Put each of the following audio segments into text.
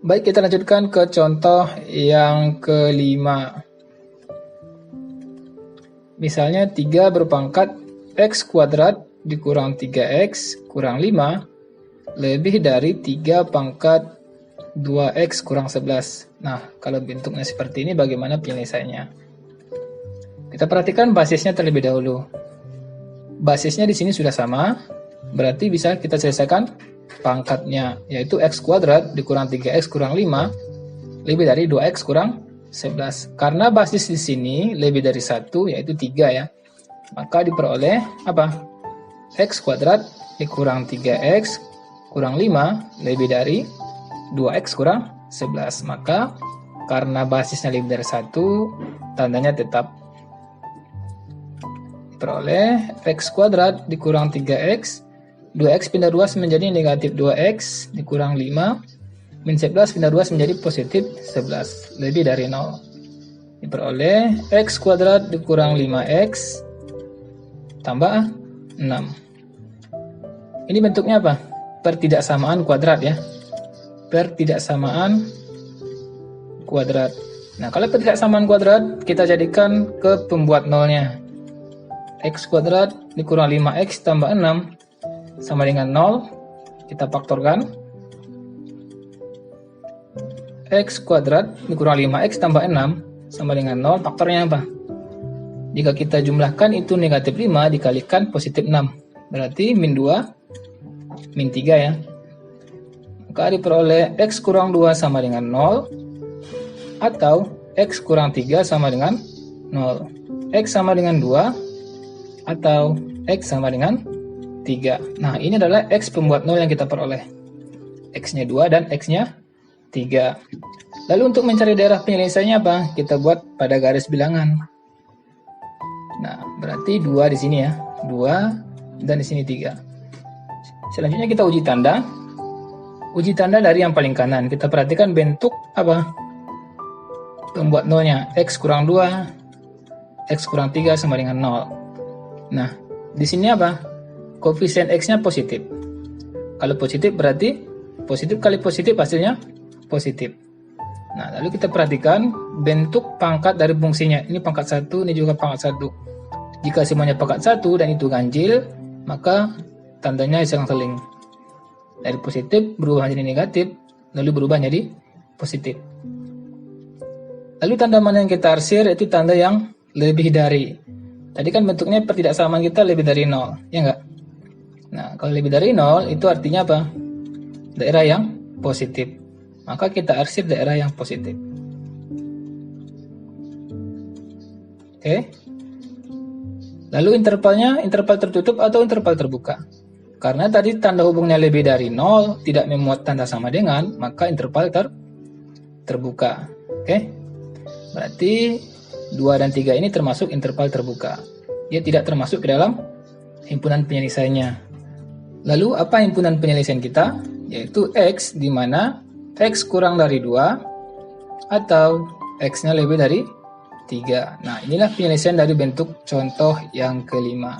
Baik, kita lanjutkan ke contoh yang kelima. Misalnya 3 berpangkat x kuadrat dikurang 3x kurang 5 lebih dari 3 pangkat 2x kurang 11. Nah, kalau bentuknya seperti ini bagaimana penyelesaiannya? Kita perhatikan basisnya terlebih dahulu. Basisnya di sini sudah sama, berarti bisa kita selesaikan pangkatnya, yaitu x kuadrat dikurang 3x kurang 5 lebih dari 2x kurang 11. Karena basis di sini lebih dari 1, yaitu 3 ya, maka diperoleh apa? X kuadrat dikurang 3x kurang 5 lebih dari 2x kurang 11. Maka karena basisnya lebih dari 1, tandanya tetap. Diperoleh x kuadrat dikurang 3x, 2x pindah 2 menjadi negatif 2x dikurang 5 min 11 pindah 2 menjadi positif 11 lebih dari 0. Diperoleh x kuadrat dikurang 5x tambah 6. Ini bentuknya apa? Pertidaksamaan kuadrat ya. Pertidaksamaan kuadrat. Nah, kalau pertidaksamaan kuadrat kita jadikan ke pembuat nolnya. X kuadrat dikurang 5x tambah 6 sama dengan 0. Kita faktorkan. X kuadrat dikurang 5x tambah 6 sama dengan 0, faktornya apa? Jika kita jumlahkan itu negatif 5 dikalikan positif 6, berarti min 2, min 3 ya. Maka diperoleh x kurang 2 sama dengan 0, atau x kurang 3 sama dengan 0. X sama dengan 2, atau x sama dengan 3. Nah, ini adalah x pembuat 0 yang kita peroleh. X-nya 2 dan x-nya 3. Lalu untuk mencari daerah penyelesaiannya apa? Kita buat pada garis bilangan. Nah, berarti 2 di sini ya. 2 dan di sini 3. Selanjutnya kita uji tanda. Uji tanda dari yang paling kanan. Kita perhatikan bentuk apa? Pembuat nolnya. X kurang 2, X kurang 3 sama dengan 0. Nah, di sini apa? Koefisien X-nya positif. Kalau positif berarti positif kali positif hasilnya positif. Nah, lalu kita perhatikan bentuk pangkat dari fungsinya. Ini pangkat 1, ini juga pangkat 1. Jika semuanya pangkat 1 dan itu ganjil, maka tandanya selang-seling. Dari positif berubah menjadi negatif, lalu berubah menjadi positif. Lalu tanda mana yang kita arsir? Itu tanda yang lebih dari. Tadi kan bentuknya pertidaksamaan kita lebih dari 0, ya enggak? Nah, kalau lebih dari 0 itu artinya apa? Daerah yang positif. Maka kita arsir daerah yang positif. Oke. Lalu intervalnya, interval tertutup atau interval terbuka. Karena tadi tanda hubungnya lebih dari 0, tidak memuat tanda sama dengan, maka interval terbuka. Oke. Berarti 2 dan 3 ini termasuk interval terbuka. Dia tidak termasuk ke dalam himpunan penyelesaiannya. Lalu apa himpunan penyelesaian kita? Yaitu X, di mana X kurang dari 2 atau X-nya lebih dari 3. Nah, inilah penyelesaian dari bentuk contoh yang kelima.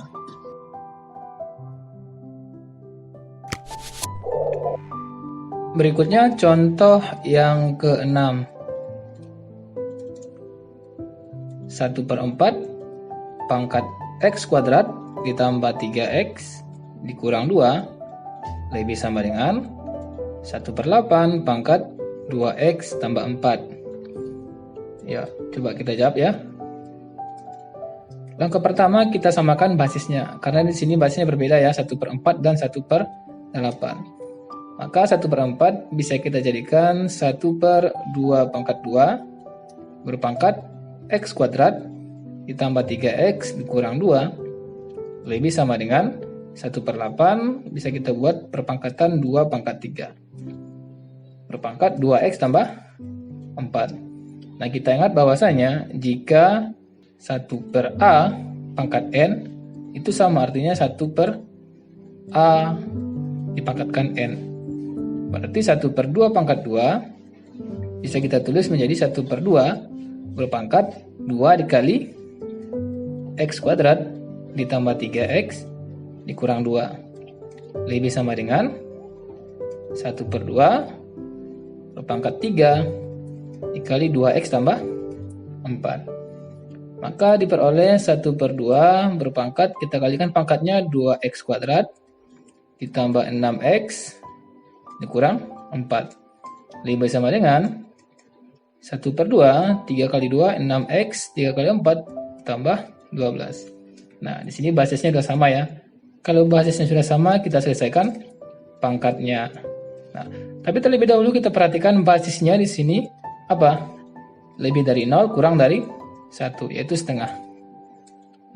Berikutnya contoh yang keenam. 1/4 pangkat X kuadrat ditambah 3X dikurang 2 lebih sama dengan 1/8 pangkat 2x tambah 4. Ya, coba kita jawab ya. Langkah pertama kita samakan basisnya, karena di sini basisnya berbeda ya, 1/4 dan 1/8. Maka 1/4 bisa kita jadikan 1/2 pangkat 2 berpangkat x kuadrat ditambah 3x dikurang 2 lebih sama dengan 1/8 bisa kita buat perpangkatan 2 pangkat 3 berpangkat 2x tambah 4. Nah, kita ingat bahwasanya jika 1/a pangkat n itu sama artinya 1/a dipangkatkan n. Berarti 1/2 pangkat 2 bisa kita tulis menjadi 1/2 berpangkat 2 dikali x kuadrat ditambah 3x dikurang 2 lebih sama dengan 1/2 berpangkat 3 dikali 2x tambah 4. Maka diperoleh 1/2 berpangkat, kita kalikan pangkatnya 2x kuadrat ditambah 6x dikurang 4. Lebih sama dengan 1/2, 3 kali 2, 6x, 3 kali 4, tambah 12. Nah, di sini basisnya sudah sama ya. Kalau basisnya sudah sama, kita selesaikan pangkatnya. Nah, tapi terlebih dahulu kita perhatikan basisnya di sini apa? Lebih dari 0 kurang dari 1, yaitu setengah.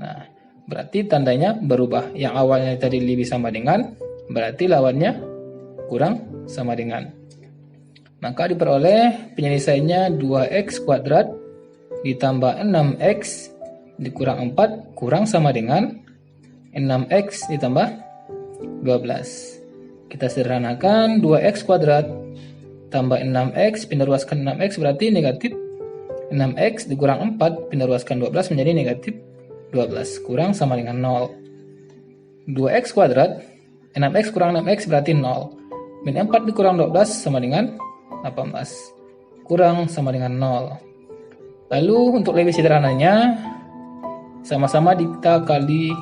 Nah, berarti tandanya berubah. Yang awalnya tadi lebih sama dengan, berarti lawannya kurang sama dengan. Maka diperoleh penyelesaiannya 2x kuadrat ditambah 6x dikurang 4 kurang sama dengan 6x ditambah 12. Kita sederhanakan, 2x kuadrat tambah 6x, pindah ruaskan 6x berarti negatif 6x dikurang 4, pindah ruaskan 12 menjadi negatif 12, kurang sama dengan 0. 2x kuadrat, 6x kurang 6x berarti 0. Min 4 dikurang 12 sama dengan 18, kurang sama dengan 0. Lalu untuk lebih sederhananya, sama-sama kita kali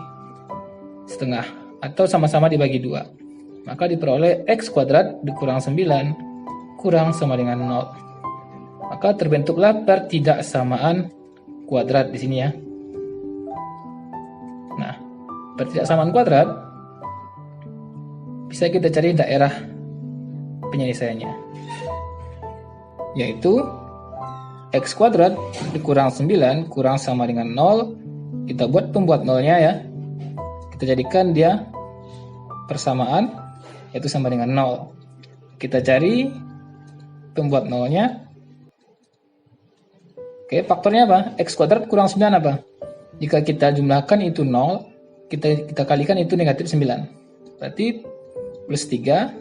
setengah atau sama-sama dibagi 2. Maka diperoleh x kuadrat dikurang 9 kurang sama dengan 0. Maka terbentuklah pertidaksamaan kuadrat di sini ya. Nah, pertidaksamaan kuadrat bisa kita cari daerah penyelesaiannya, yaitu x kuadrat dikurang 9 kurang sama dengan 0. Kita buat pembuat nolnya ya. Kita jadikan dia persamaan, yaitu sama dengan 0. Kita cari pembuat nolnya. Oke, faktornya apa? X kuadrat kurang 9 apa? Jika kita jumlahkan itu 0, kita kalikan itu negatif 9. Berarti plus 3,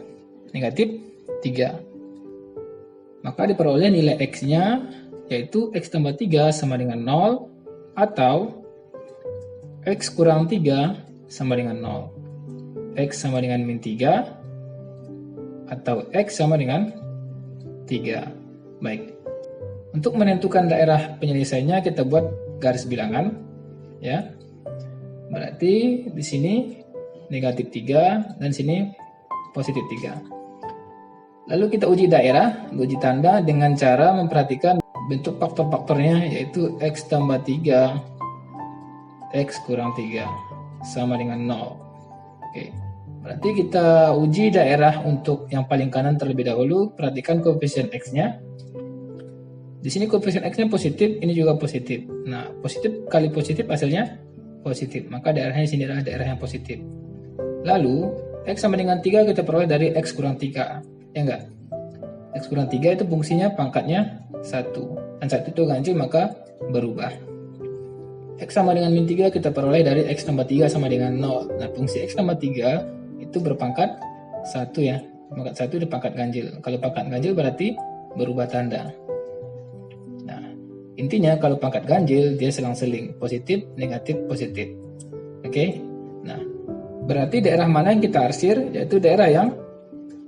negatif 3. Maka diperoleh nilai X-nya, yaitu X tambah 3 sama dengan 0, atau X kurang 3 sama dengan 0. X sama dengan min 3, atau X sama dengan 3. Baik. Untuk menentukan daerah penyelesaiannya, kita buat garis bilangan, ya. Berarti di sini negatif 3 dan sini positif 3. Lalu kita uji daerah, uji tanda dengan cara memperhatikan bentuk faktor-faktornya, yaitu x tambah 3, x kurang 3 sama dengan 0. Oke. Berarti kita uji daerah untuk yang paling kanan terlebih dahulu. Perhatikan koefisien x-nya. Di sini koefisien x-nya positif, ini juga positif. Nah, positif kali positif hasilnya positif. Maka daerahnya di sini adalah daerah yang positif. Lalu, x sama dengan 3 kita peroleh dari x kurang 3. Ya enggak? X kurang 3 itu fungsinya pangkatnya 1. Dan 1 itu ganjil, maka berubah. X sama dengan min 3 kita peroleh dari x tambah 3 sama dengan 0. Nah, fungsi x tambah 3 itu berpangkat 1 ya. Pangkat 1 itu pangkat ganjil. Kalau pangkat ganjil berarti berubah tanda. Intinya kalau pangkat ganjil dia selang-seling, positif, negatif, positif. Oke. Nah, berarti daerah mana yang kita arsir, yaitu daerah yang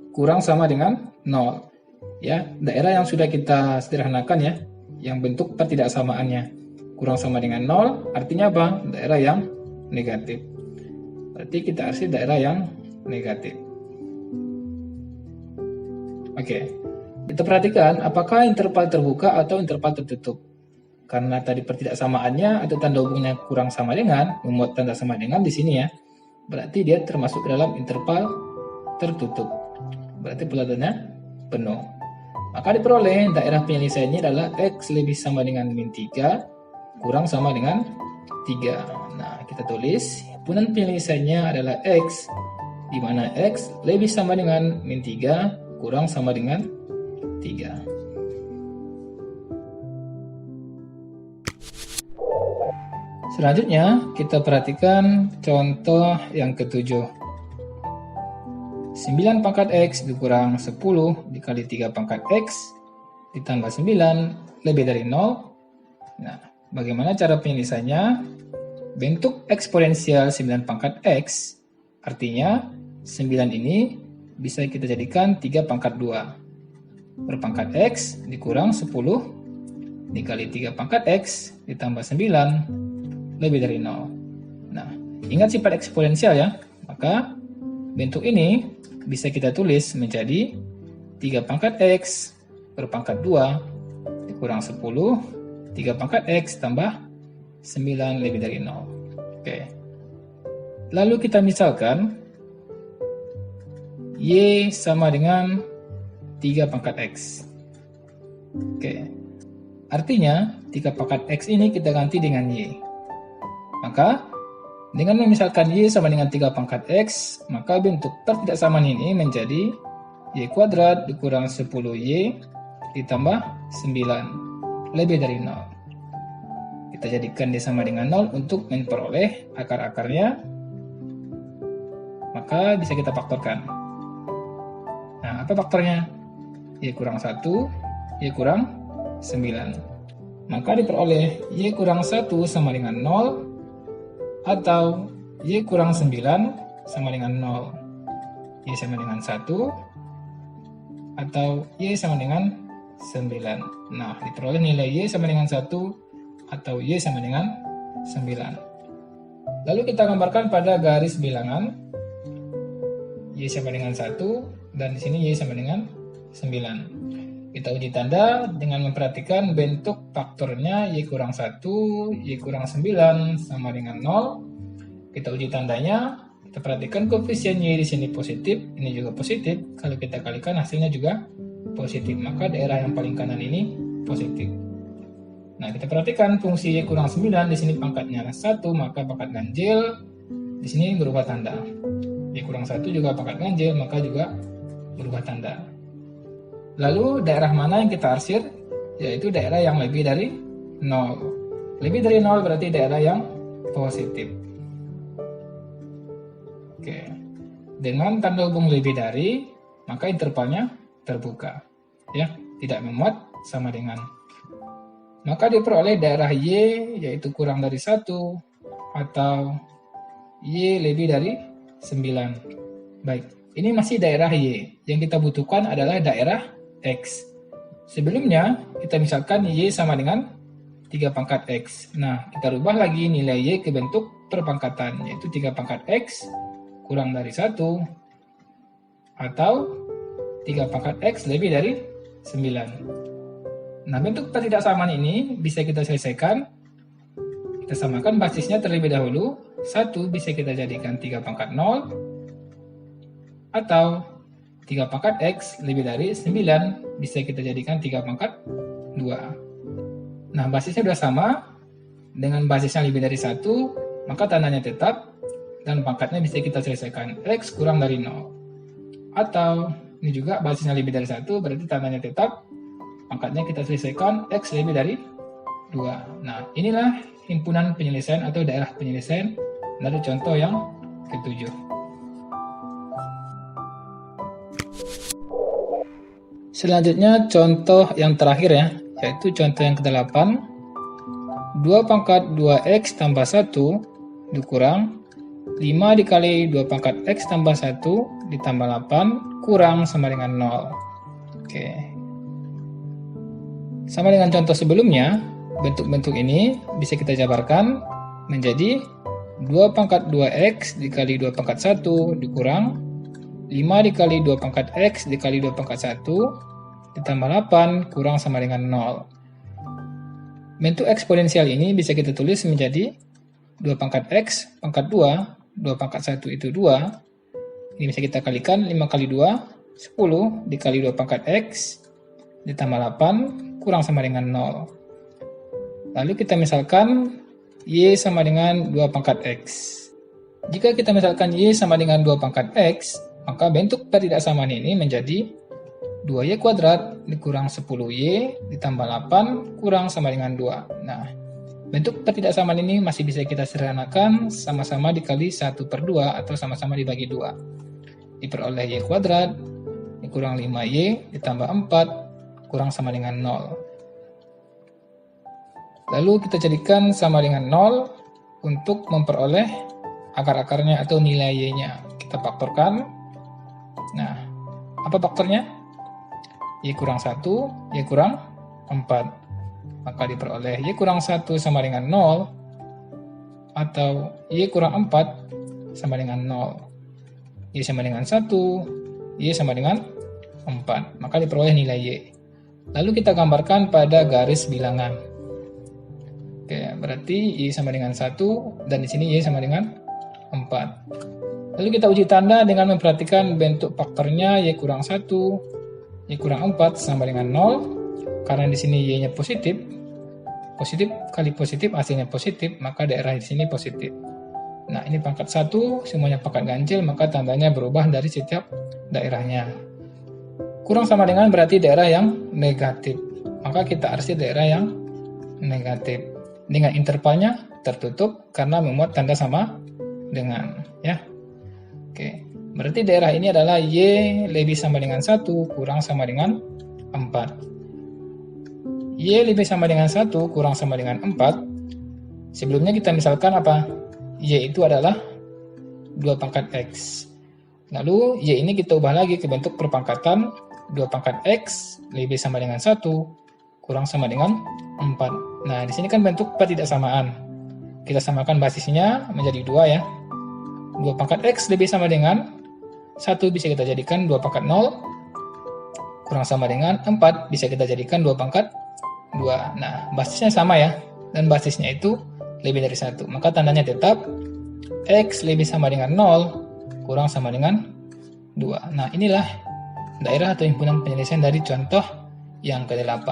kurang sama dengan 0. Ya, daerah yang sudah kita sederhanakan ya, yang bentuk pertidaksamaannya kurang sama dengan 0, artinya apa? Daerah yang negatif. Berarti kita arsir daerah yang negatif. Oke. Kita perhatikan apakah interval terbuka atau interval tertutup. Karena tadi pertidaksamaannya atau tanda hubungnya kurang sama dengan, memuat tanda sama dengan di sini ya. Berarti dia termasuk dalam interval tertutup. Berarti peladannya penuh. Maka diperoleh daerah penyelesaiannya adalah X lebih sama dengan min 3 kurang sama dengan 3. Nah, kita tulis himpunan penyelesaiannya adalah X, di mana X lebih sama dengan min 3 kurang sama dengan 3. Selanjutnya, kita perhatikan contoh yang ketujuh. 9 pangkat X dikurang 10 dikali 3 pangkat X ditambah 9 lebih dari 0. Nah, bagaimana cara penyelesaiannya? Bentuk eksponensial 9 pangkat X, artinya 9 ini bisa kita jadikan 3 pangkat 2. berpangkat X dikurang 10 dikali 3 pangkat X ditambah 9 lebih dari 0. Nah, ingat sifat eksponensial ya. Maka bentuk ini bisa kita tulis menjadi 3 pangkat X berpangkat 2 dikurang 10 3 pangkat X tambah 9 lebih dari 0. Oke. Lalu kita misalkan Y sama dengan 3 pangkat X. Oke. Artinya 3 pangkat X ini kita ganti dengan Y. Maka dengan memisalkan Y sama dengan 3 pangkat X, maka bentuk pertidaksamaan ini menjadi Y kuadrat dikurang 10Y ditambah 9 lebih dari 0. Kita jadikan dia sama dengan 0 untuk memperoleh akar-akarnya. Maka bisa kita faktorkan. Nah, apa faktornya? Y kurang 1, Y kurang 9. Maka diperoleh Y kurang 1 sama dengan 0, atau Y kurang 9 sama dengan 0. Y sama dengan 1, atau Y sama dengan 9. Nah, diperoleh nilai Y sama dengan 1, atau Y sama dengan 9. Lalu kita gambarkan pada garis bilangan. Y sama dengan 1, dan di sini Y sama dengan 9. Kita uji tanda dengan memperhatikan bentuk faktornya Y kurang 1, Y kurang 9 sama dengan 0. Kita uji tandanya, kita perhatikan koefisien Y di sini positif, ini juga positif. Kalau kita kalikan hasilnya juga positif, maka daerah yang paling kanan ini positif. Nah, kita perhatikan fungsi Y kurang 9 di sini pangkatnya 1, maka pangkat ganjil di sini berubah tanda. Y kurang 1 juga pangkat ganjil, maka juga berubah tanda. Lalu daerah mana yang kita arsir? Yaitu daerah yang lebih dari 0. Lebih dari 0 berarti daerah yang positif. Oke. Dengan tanda hubung lebih dari, maka intervalnya terbuka. Ya, tidak memuat sama dengan. Maka diperoleh daerah Y yaitu kurang dari 1 atau Y lebih dari 9. Baik, ini masih daerah Y. Yang kita butuhkan adalah daerah X. Sebelumnya, kita misalkan Y sama dengan 3 pangkat X. Nah, kita rubah lagi nilai Y ke bentuk perpangkatan, yaitu 3 pangkat X kurang dari 1 atau 3 pangkat X lebih dari 9. Nah, bentuk pertidaksamaan ini bisa kita selesaikan. Kita samakan basisnya terlebih dahulu. 1 bisa kita jadikan 3 pangkat 0, atau 3 pangkat X lebih dari 9 bisa kita jadikan 3 pangkat 2. Nah, basisnya sudah sama. Dengan basisnya lebih dari 1, maka tandanya tetap, dan pangkatnya bisa kita selesaikan X kurang dari 0. Atau, ini juga basisnya lebih dari 1, berarti tandanya tetap, pangkatnya kita selesaikan X lebih dari 2. Nah, inilah himpunan penyelesaian atau daerah penyelesaian dari contoh yang ke-7. Selanjutnya contoh yang terakhir ya, yaitu contoh yang ke-8. 2 pangkat 2X tambah 1 dikurang 5 dikali 2 pangkat X tambah 1 ditambah 8 kurang sama dengan 0. Oke. Sama dengan contoh sebelumnya, bentuk-bentuk ini bisa kita jabarkan menjadi 2 pangkat 2X dikali 2 pangkat 1 dikurang 5 dikali 2 pangkat X dikali 2 pangkat 1 ditambah 8 kurang sama dengan 0. Bentuk eksponensial ini bisa kita tulis menjadi 2 pangkat X pangkat 2, 2 pangkat 1 itu 2. Ini bisa kita kalikan 5 kali 2, 10 dikali 2 pangkat X ditambah 8 kurang sama dengan 0. Lalu kita misalkan Y sama dengan 2 pangkat X. Jika kita misalkan Y sama dengan 2 pangkat X, maka bentuk pertidaksamaan ini menjadi 2Y kuadrat dikurang 10Y ditambah 8 kurang sama dengan 2. Nah, bentuk pertidaksamaan ini masih bisa kita sederhanakan sama-sama dikali 1/2 atau sama-sama dibagi 2. Diperoleh Y kuadrat dikurang 5Y ditambah 4 kurang sama dengan 0. Lalu kita jadikan sama dengan 0 untuk memperoleh akar-akarnya atau nilai Y-nya. Kita faktorkan. Nah, apa faktornya? Y kurang 1, Y kurang 4. Maka diperoleh Y kurang 1 sama dengan 0, atau Y kurang 4 sama dengan 0. Y sama dengan 1, Y sama dengan 4. Maka diperoleh nilai Y. Lalu kita gambarkan pada garis bilangan. Oke, berarti Y sama dengan 1, dan di sini Y sama dengan 4. Lalu kita uji tanda dengan memperhatikan bentuk faktornya Y kurang 1, Y kurang 4 sama dengan 0. Karena di sini Y-nya positif, positif kali positif hasilnya positif, maka daerah di sini positif. Nah, ini pangkat 1, semuanya pangkat ganjil, maka tandanya berubah dari setiap daerahnya. Kurang sama dengan berarti daerah yang negatif, maka kita arsip daerah yang negatif. Dengan intervalnya tertutup karena memuat tanda sama dengan, ya. Oke, berarti daerah ini adalah Y lebih sama dengan 1 kurang sama dengan 4. Y lebih sama dengan 1 kurang sama dengan 4. Sebelumnya kita misalkan apa? Y itu adalah 2 pangkat X. Lalu Y ini kita ubah lagi ke bentuk perpangkatan 2 pangkat X lebih sama dengan 1 kurang sama dengan 4. Nah, di sini kan bentuk ketidaksamaan. Kita samakan basisnya menjadi 2 ya. 2 pangkat X lebih sama dengan 1 bisa kita jadikan 2 pangkat 0 kurang sama dengan 4 bisa kita jadikan 2 pangkat 2. Nah, basisnya sama ya. Dan basisnya itu lebih dari 1. Maka tandanya tetap X lebih sama dengan 0 kurang sama dengan 2. Nah, inilah daerah atau himpunan penyelesaian dari contoh yang ke-8.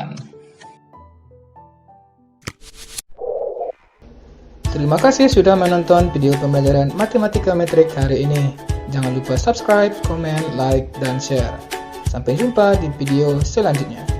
Terima kasih sudah menonton video pembelajaran matematika metrik hari ini. Jangan lupa subscribe, komen, like, dan share. Sampai jumpa di video selanjutnya.